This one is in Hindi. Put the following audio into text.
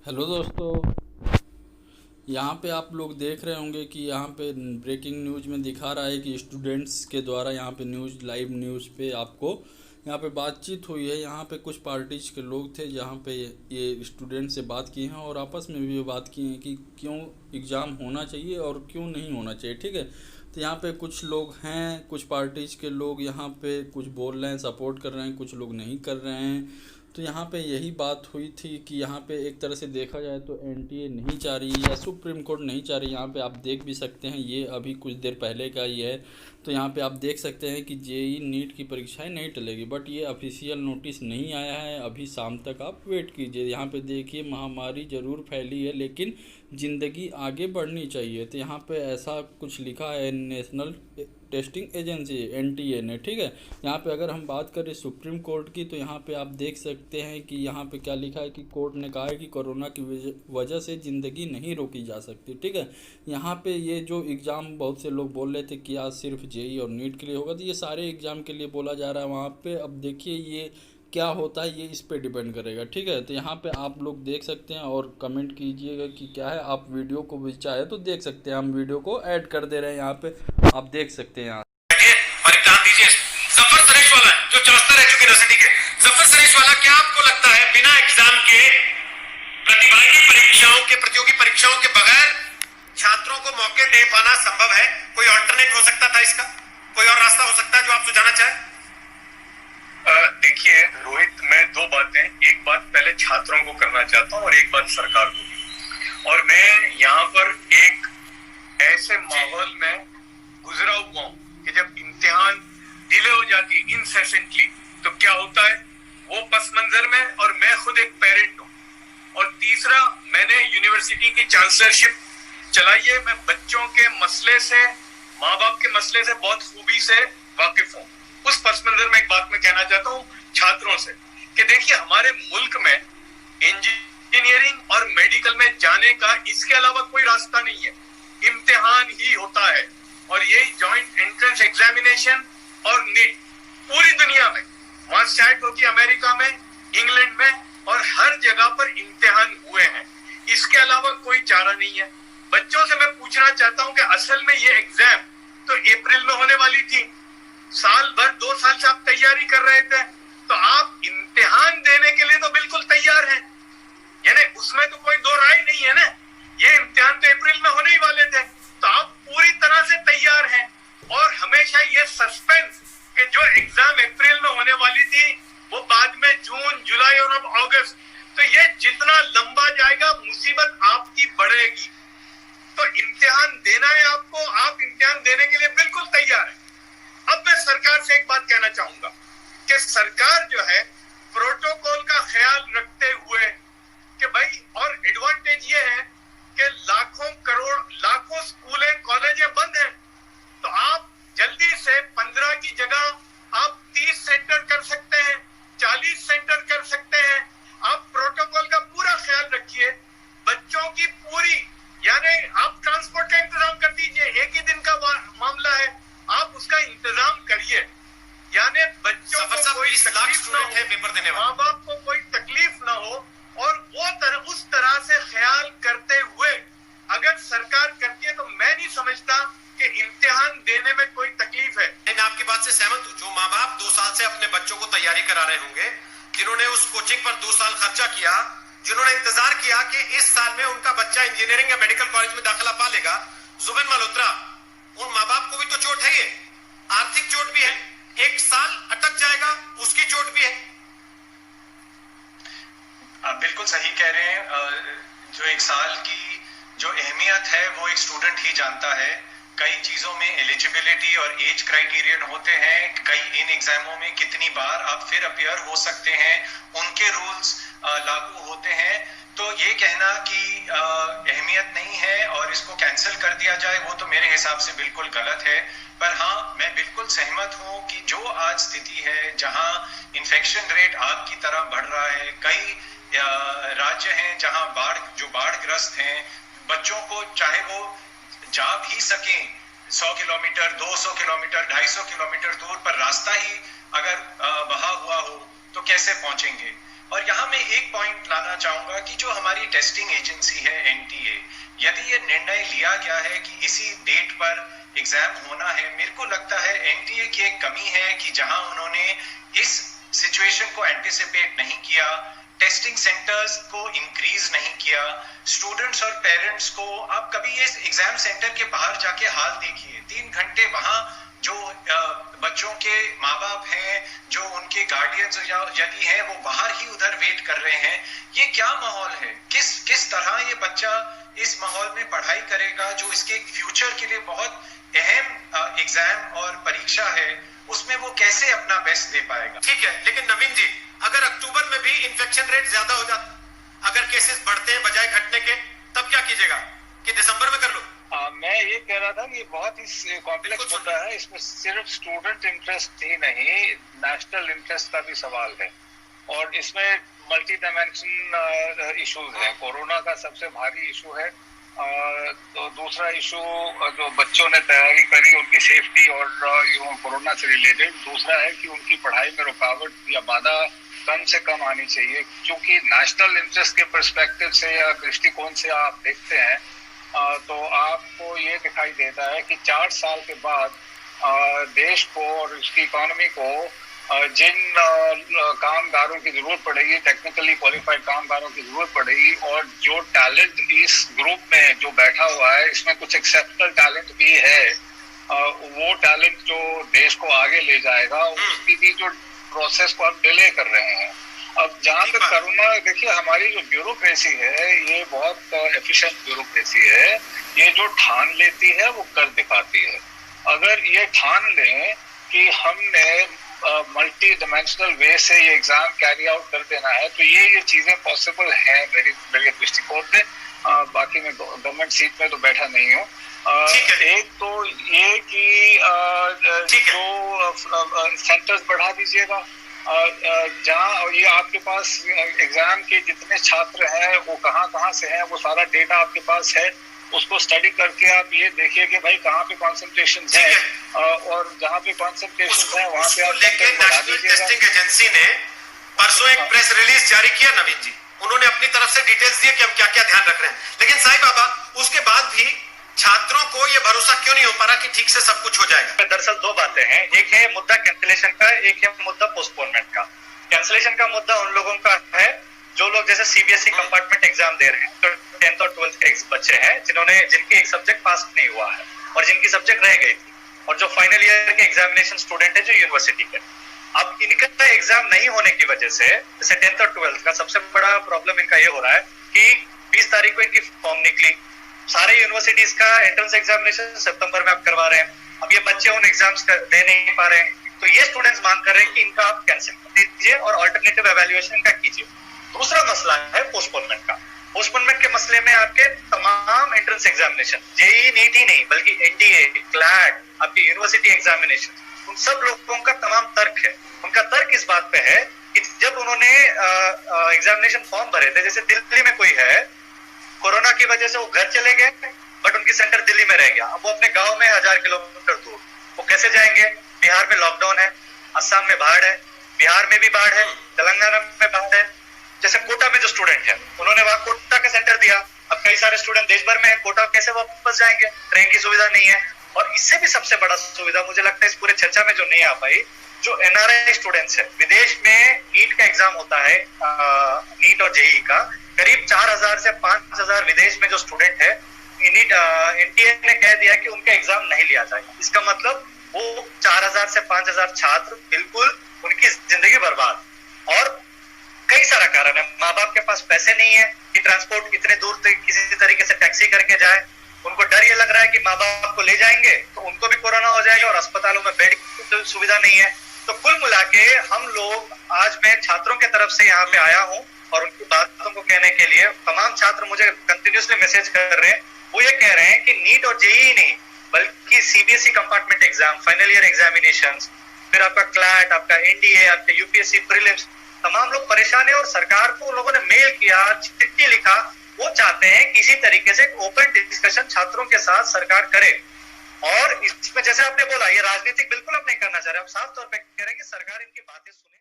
हेलो दोस्तों। यहाँ पे आप लोग देख रहे होंगे कि यहाँ पे ब्रेकिंग न्यूज़ में दिखा रहा है कि स्टूडेंट्स के द्वारा यहाँ पे न्यूज़ लाइव न्यूज़ पे आपको यहाँ पे बातचीत हुई है। यहाँ पे कुछ पार्टीज के लोग थे जहाँ पे ये स्टूडेंट से बात की हैं और आपस में भी बात की हैं कि क्यों एग्ज़ाम होना चाहिए और क्यों नहीं होना चाहिए। ठीक है, तो यहाँ पे कुछ लोग हैं, कुछ पार्टीज के लोग यहाँ पे कुछ बोल रहे हैं, सपोर्ट कर रहे हैं, कुछ लोग नहीं कर रहे हैं। तो यहाँ पे यही बात हुई थी कि यहाँ पे एक तरह से देखा जाए तो एनटीए नहीं चाह रही या सुप्रीम कोर्ट नहीं चाह रही। यहाँ पे आप देख भी सकते हैं, ये अभी कुछ देर पहले का ही है। तो यहाँ पे आप देख सकते हैं कि जेई नीट की परीक्षाएं नहीं टलेगी, बट ये ऑफिशियल नोटिस नहीं आया है। अभी शाम तक आप वेट कीजिए। यहाँ पे देखिए, महामारी ज़रूर फैली है लेकिन ज़िंदगी आगे बढ़नी चाहिए। तो यहाँ पे ऐसा कुछ लिखा है नेशनल टेस्टिंग एजेंसी एनटीए ने। ठीक है, यहाँ पे अगर हम बात करें सुप्रीम कोर्ट की, तो यहाँ पे आप देख सकते हैं कि यहाँ पे क्या लिखा है कि कोर्ट ने कहा है कि कोरोना की वजह से ज़िंदगी नहीं रोकी जा सकती। ठीक है, यहाँ पे ये जो एग्ज़ाम बहुत से लोग बोल रहे थे कि आज सिर्फ जेई और नीट के लिए होगा, तो ये सारे एग्ज़ाम के लिए बोला जा रहा है वहाँ पे। अब देखिए ये क्या होता है, ये इस पे डिपेंड करेगा। ठीक है, तो यहाँ पे आप लोग देख सकते हैं और कमेंट कीजिएगा कि क्या है। आप वीडियो को भी चाहे तो देख सकते हैं, हम वीडियो को ऐड कर दे रहे हैं यहाँ पे, आप देख सकते हैं यहाँ। और एग्जाम दीजिए। जफर सरेश वाला जो चौहत्तर रह चुके यूनिवर्सिटी के, जफर सरेश वाला, क्या आपको लगता है बिना एग्जाम के प्रतिभागी परीक्षाओं के प्रतियोगी परीक्षाओं के बगैर छात्रों को मौके दे पाना संभव है? कोई ऑल्टरनेट हो सकता था इसका? कोई और रास्ता हो सकता है जो आप सुझाना चाहें? देखिए रोहित, मैं दो बातें, एक बात पहले छात्रों को करना चाहता हूं और एक बात सरकार को। और मैं यहाँ पर एक ऐसे माहौल में गुजरा हुआ हूं कि जब इम्तिहान डिले हो जाती है इनसेसेंटली तो क्या होता है, वो पस मंजर में, और मैं खुद एक पेरेंट हूं। और तीसरा, मैंने यूनिवर्सिटी की चांसलरशिप चलाई है। मैं बच्चों के मसले से, माँ बाप के मसले से बहुत खूबी से वाकिफ हूं। उस पस मंजर में एक बात मैं कहना चाहता हूं छात्रों से कि देखिए, हमारे मुल्क में इंजीनियरिंग और मेडिकल में जाने का इसके अलावा कोई रास्ता नहीं है, इम्तिहान ही होता है। और यही जॉइंट एंट्रेंस एग्जामिनेशन और नीट पूरी दुनिया में, वहां शायद होती अमेरिका में, इंग्लैंड में, और हर जगह पर इम्तिहान हुए हैं। इसके अलावा कोई चारा नहीं है। बच्चों से मैं पूछना चाहता हूं कि असल में ये एग्जाम तो अप्रैल में होने वाली थी, साल भर 2 साल से आप तैयारी कर रहे थे, तो आप इम्तिहान देने के लिए तो बिल्कुल तैयार हैं, यानी उसमें तो कोई दो राय नहीं है ना। ये इम्तिहान तो अप्रैल में होने ही वाले थे, तो आप पूरी तरह से तैयार हैं। और हमेशा ये सस्पेंस कि जो एग्जाम अप्रैल में होने वाली थी वो बाद में जून, जुलाई और अब अगस्त, तो ये जितना लंबा जाएगा मुसीबत आपकी बढ़ेगी। तो इम्तिहान देना है आपको, आप इम्तिहान देने के लिए बिल्कुल तैयार है। अब मैं सरकार से एक बात कहना चाहूंगा कि सरकार जो है प्रोटोकॉल का ख्याल रखते हुए कि भाई, और एडवांटेज ये है कि लाखों करोड़ लाखों स्कूलें कॉलेजें बंद हैं, तो आप जल्दी से 15 की जगह आप 30 सेंटर कर सकते हैं, 40 सेंटर कर सकते हैं। आप प्रोटोकॉल का पूरा ख्याल रखिए, बच्चों की पूरी, यानी आप ट्रांसपोर्ट का इंतजाम कर दीजिए। एक ही दिन का मामला है, आप उसका इंतजाम करिए, यानी बच्चों को कोई तकलीफ ना हो, पेपर देने वाले माँ बाप को कोई तकलीफ ना हो। और वो उस तरह से ख्याल करते हुए अगर सरकार करती है तो मैं नहीं समझता कि इम्तिहान देने में कोई तकलीफ है। मैं आपकी बात से सहमत हूँ। जो माँ बाप 2 साल से अपने बच्चों को तैयारी करा रहे होंगे, जिन्होंने उस कोचिंग पर 2 साल खर्चा किया, जिन्होंने इंतजार किया कि इस साल में उनका बच्चा इंजीनियरिंग या मेडिकल कॉलेज में दाखिला पा लेगा, जुबिन मल्होत्रा, उन माँ बाप को भी तो चोट है, ये आर्थिक चोट भी है। 1 साल अटक जाएगा, उसकी चोट भी है। आप बिल्कुल सही कह रहे हैं। जो 1 साल की जो अहमियत है वो एक स्टूडेंट ही जानता है। कई चीज़ों में एलिजिबिलिटी और एज क्राइटेरियन होते हैं, कई इन एग्जामों में कितनी बार आप फिर अपियर हो सकते हैं, उनके रूल्स लागू होते हैं। तो ये कहना कि अहमियत नहीं है और इसको कैंसिल कर दिया जाए, वो तो मेरे हिसाब से बिल्कुल गलत है। पर हाँ, मैं बिल्कुल सहमत हूँ कि जो आज स्थिति है, जहाँ इन्फेक्शन रेट आग की तरह बढ़ रहा है, कई राज्य हैं जहाँ बाढ़ग्रस्त हैं, बच्चों को चाहे वो जा भी सकें 100 किलोमीटर, 200 किलोमीटर, 250 किलोमीटर दूर, पर रास्ता ही अगर बहा हुआ हो तो कैसे पहुंचेंगे। और यहाँ मैं एक पॉइंट लाना चाहूंगा कि जो हमारी टेस्टिंग एजेंसी है एनटीए, यदि ये निर्णय लिया गया है कि इसी डेट पर एग्जाम होना है, मेरे को लगता है एनटीए की एक कमी है कि जहां उन्होंने इस सिचुएशन को एंटिसिपेट नहीं किया, टेस्टिंग सेंटर्स को इंक्रीज नहीं किया, स्टूडेंट्स और पेरेंट्स को, आप कभी इस एग्जाम सेंटर के बाहर जाके हाल देखिए, 3 घंटे वहां जो बच्चों के माँ बाप हैं, जो उनके गार्डियंस यदि हैं, वो बाहर ही उधर वेट कर रहे हैं। ये क्या माहौल है? किस तरह ये बच्चा इस माहौल में पढ़ाई करेगा जो इसके फ्यूचर के लिए बहुत अहम एग्जाम और परीक्षा है, उसमें वो कैसे अपना बेस्ट दे पाएगा? ठीक है, लेकिन नवीन जी, अगर अक्टूबर में भी इन्फेक्शन रेट ज्यादा हो जाता, अगर केसेस बढ़ते हैं बजाय घटने के, तब क्या कीजिएगा? कि दिसंबर में कर लो? मैं ये कह रहा था कि बहुत ही कॉम्प्लेक्स मुद्दा है, इसमें सिर्फ स्टूडेंट इंटरेस्ट ही नहीं, नेशनल इंटरेस्ट का भी सवाल है और इसमें मल्टी डायमेंशन इश्यूज है। कोरोना का सबसे भारी इशू है, तो दूसरा इशू जो बच्चों ने तैयारी करी उनकी सेफ्टी और कोरोना से रिलेटेड, दूसरा है कि उनकी पढ़ाई में रुकावट या बाधा कम से कम आनी चाहिए, क्योंकि नेशनल इंटरेस्ट के पर्सपेक्टिव से या दृष्टिकोण से आप देखते हैं तो आपको ये दिखाई देता है कि 4 साल के बाद देश को और उसकी इकोनॉमी को जिन कामगारों की जरूरत पड़ेगी, टेक्निकली क्वालिफाइड कामगारों की जरूरत पड़ेगी, और जो टैलेंट इस ग्रुप में जो बैठा हुआ है, इसमें कुछ एक्सेप्शनल टैलेंट भी है, वो टैलेंट जो देश को आगे ले जाएगा, उसकी भी जो प्रोसेस को हम डिले कर रहे हैं। अब जहाँ तक कोरोना, देखिए हमारी जो ब्यूरोक्रेसी है ये बहुत एफिशिएंट ब्यूरोक्रेसी है, ये जो ठान लेती है वो कर दिखाती है। अगर ये ठान लें कि हमने मल्टी डायमेंशनल वे से ये एग्जाम कैरी आउट कर देना है, तो ये चीजें पॉसिबल हैं मेरे दृष्टिकोण में। बाकी मैं गवर्नमेंट सीट में तो बैठा नहीं हूँ। एक तो ये कि जो सेंटर्स बढ़ा दीजिएगा, जहाँ ये आपके पास एग्जाम के जितने छात्र हैं वो कहाँ से हैं, वो सारा डेटा आपके पास है, उसको स्टडी करके आप ये देखिए कि भाई कहाँ पे कॉन्सेंट्रेशन है और जहाँ पे कॉन्सेंट्रेशन है वहाँ पे आप लेके नेशनल टेस्टिंग एजेंसी ने परसों एक प्रेस रिलीज जारी किया नवीन जी, उन्होंने अपनी तरफ से डिटेल्स दिए कि हम क्या क्या ध्यान रख रहे हैं, लेकिन साईं बाबा उसके बाद भी छात्रों को ये भरोसा क्यों नहीं हो पा रहा कि ठीक से सब कुछ हो जाएगा? दरअसल 2 बातें हैं, एक है मुद्दा कैंसिलेशन का, एक है मुद्दा पोस्टपोनमेंट का। कैंसिलेशन का मुद्दा उन लोगों का है जो लोग जैसे सीबीएसई कंपार्टमेंट एग्जाम दे रहे हैं, तो 10th और 12th के बच्चे हैं जिनके एक सब्जेक्ट पास नहीं हुआ है और जिनकी सब्जेक्ट रह गई थी, और जो फाइनल ईयर के एग्जामिनेशन स्टूडेंट है जो यूनिवर्सिटी के। अब इनका एग्जाम नहीं होने की वजह से, जैसे 10th और 12th का सबसे बड़ा प्रॉब्लम इनका ये हो रहा है कि 20 तारीख को इनकी फॉर्म निकली, सारे यूनिवर्सिटीज का एंट्रेंस एग्जामिनेशन सितंबर में आप करवा रहे हैं, अब ये बच्चे उन एग्जाम्स दे नहीं पा रहे हैं, तो ये स्टूडेंट्स मांग कर रहे हैं कि इनका आप कैंसिल कर दीजिए और अल्टरनेटिव एवैल्यूएशन का कीजिए। दूसरा मसला है पोस्टपोनमेंट का। पोस्टपोनमेंट के मसले में आपके तमाम एंट्रेंस एग्जामिनेशन, जेईई नीट ही नहीं बल्कि एनडीए, क्लैट, आपकी यूनिवर्सिटी एग्जामिनेशन, उन सब लोगों का तमाम तर्क है। उनका तर्क इस बात पे है कि जब उन्होंने एग्जामिनेशन फॉर्म भरे थे, जैसे दिल्ली में कोई है, कोरोना की वजह से वो घर चले गए बट उनकी सेंटर दिल्ली में रह गया, अब वो अपने गांव में 1000 किलोमीटर दूर, वो कैसे जाएंगे? बिहार में लॉकडाउन है, असम में बाढ़ है, बिहार में भी बाढ़ है, तेलंगाना में बाढ़ है। जैसे कोटा में जो स्टूडेंट है उन्होंने वहां कोटा का सेंटर दिया, अब कई सारे स्टूडेंट देश भर में है, कोटा कैसे वापस जाएंगे? ट्रेन की सुविधा नहीं है। और इससे भी सबसे बड़ा सुविधा मुझे लगता है इस पूरे चर्चा में जो नहीं आ पाई, जो एनआरआई स्टूडेंट्स है, विदेश में नीट का एग्जाम होता है, नीट और जेईई का, करीब 4000 से 5000 विदेश में जो स्टूडेंट है, एनटीए ने कह दिया कि उनका एग्जाम नहीं लिया जाएगा। इसका मतलब वो 4000 से 5000 छात्र बिल्कुल उनकी जिंदगी बर्बाद। और कई सारा कारण है, माँ बाप के पास पैसे नहीं है कि ट्रांसपोर्ट इतने दूर तक किसी तरीके से टैक्सी करके जाए, उनको डर ये लग रहा है कि माँ बाप को ले जाएंगे तो उनको भी कोरोना हो जाएगा, और अस्पतालों में बेड की सुविधा नहीं है। तो कुल मिला के हम लोग, आज मैं छात्रों के तरफ से यहाँ पे आया हूँ और उनकी बातों को कहने के लिए, तमाम छात्र मुझे कंटिन्यूसली मैसेज कर रहे हैं, वो ये कह रहे हैं कि नीट और जेईई नहीं बल्कि CBSE compartment exam, final year examinations, फिर आपका क्लैट, आपका एनडीए, आपका यूपीएससी प्रीलिम्स, तमाम लोग परेशान है। और सरकार को लोगों ने मेल किया, चिट्ठी लिखा, वो चाहते हैं किसी तरीके से ओपन डिस्कशन छात्रों के साथ सरकार करे। और इसमें जैसे आपने बोला, ये राजनीतिक बिल्कुल अब नहीं करना चाह रहे, हम साफ तौर पे कह रहे हैं कि सरकार इनकी बातें सुने।